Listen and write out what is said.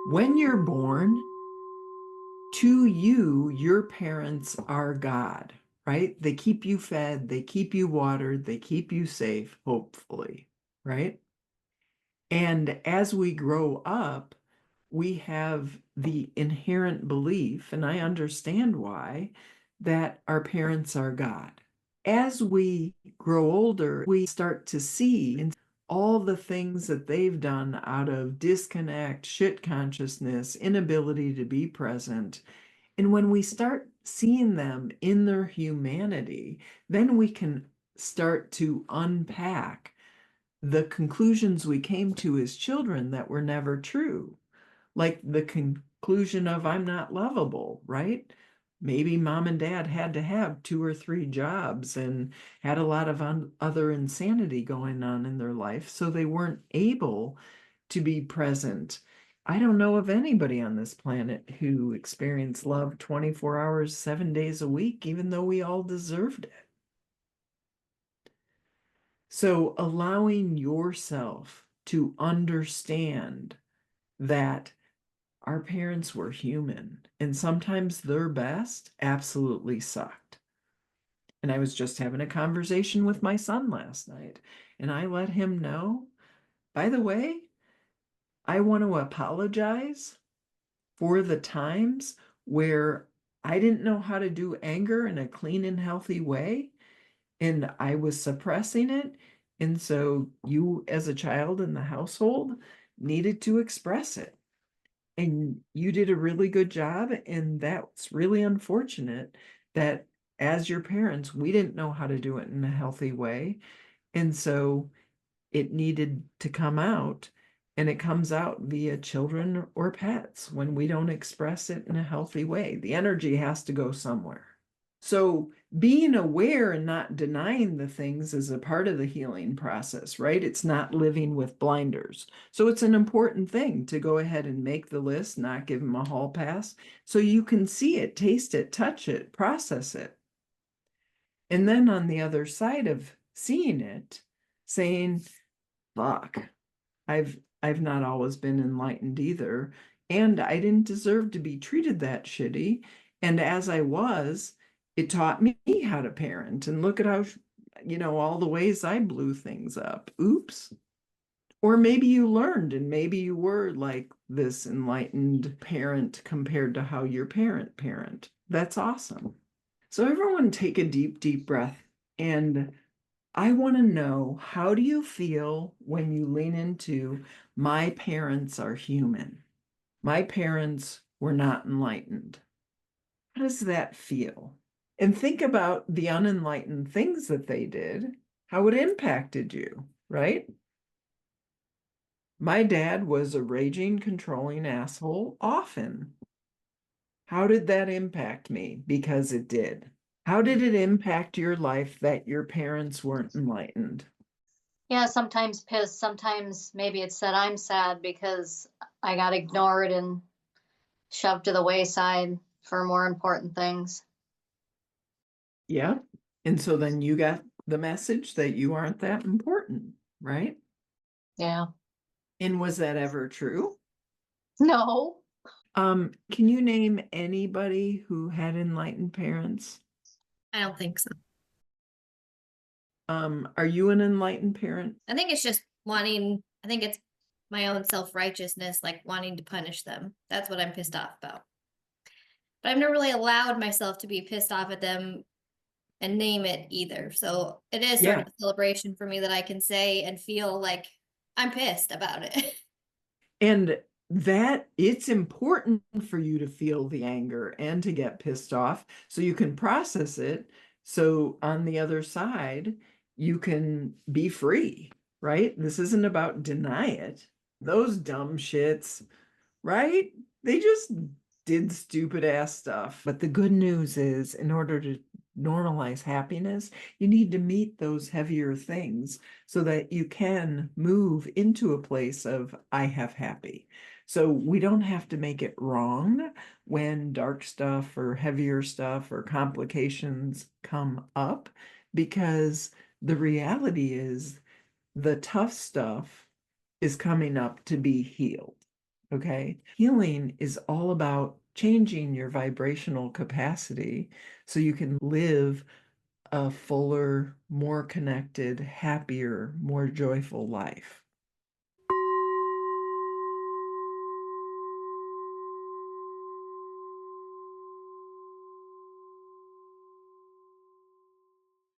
When you're born, to you, your parents are God, right? They keep you fed, they keep you watered, they keep you safe, hopefully, right? And as we grow up, we have the inherent belief, and I understand why, that our parents are God. As we grow older, we start to see all the things that they've done out of disconnect, shit consciousness, inability to be present. And when we start seeing them in their humanity, then we can start to unpack the conclusions we came to as children that were never true. Like the conclusion of I'm not lovable, right? Maybe mom and dad had to have 2 or 3 jobs and had a lot of other insanity going on in their life, so they weren't able to be present. I don't know of anybody on this planet who experienced love 24 hours, 7 days a week, even though we all deserved it. So allowing yourself to understand that our parents were human and sometimes their best absolutely sucked. And I was just having a conversation with my son last night, and I let him know, by the way, I want to apologize for the times where I didn't know how to do anger in a clean and healthy way, and I was suppressing it. And so you, as a child in the household, needed to express it. And you did a really good job. And that's really unfortunate that as your parents, we didn't know how to do it in a healthy way. And so it needed to come out. And it comes out via children or pets when we don't express it in a healthy way. The energy has to go somewhere. So being aware and not denying the things is a part of the healing process, right? It's not living with blinders. So it's an important thing to go ahead and make the list, not give them a hall pass, so you can see it, taste it, touch it, process it. And then on the other side of seeing it, saying, fuck, I've not always been enlightened either, and I didn't deserve to be treated that shitty. And as I was, it taught me how to parent. And look at how, all the ways I blew things up. Oops. Or maybe you learned and maybe you were like this enlightened parent compared to how your parent. That's awesome. So everyone take a deep, deep breath. And I want to know, how do you feel when you lean into my parents are human? My parents were not enlightened. How does that feel? And think about the unenlightened things that they did, how it impacted you, right? My dad was a raging, controlling asshole often. How did that impact me? Because it did. How did it impact your life that your parents weren't enlightened? Yeah, sometimes pissed. Sometimes maybe it's that I'm sad because I got ignored and shoved to the wayside for more important things. Yeah. And so then you got the message that you aren't that important, right? Yeah. And was that ever true? No. Can you name anybody who had enlightened parents? I don't think so. Are you an enlightened parent? I think it's just I think it's my own self-righteousness, like wanting to punish them. That's what I'm pissed off about. But I've never really allowed myself to be pissed off at them and name it either. So it is sort Yeah. of a celebration for me that I can say and feel like I'm pissed about it. And that it's important for you to feel the anger and to get pissed off so you can process it. So on the other side, you can be free, right? This isn't about deny it. Those dumb shits, right? They just did stupid ass stuff. But the good news is, in order to normalize happiness, you need to meet those heavier things so that you can move into a place of I have happy. So we don't have to make it wrong when dark stuff or heavier stuff or complications come up, because the reality is the tough stuff is coming up to be healed. Okay. Healing is all about changing your vibrational capacity so you can live a fuller, more connected, happier, more joyful life.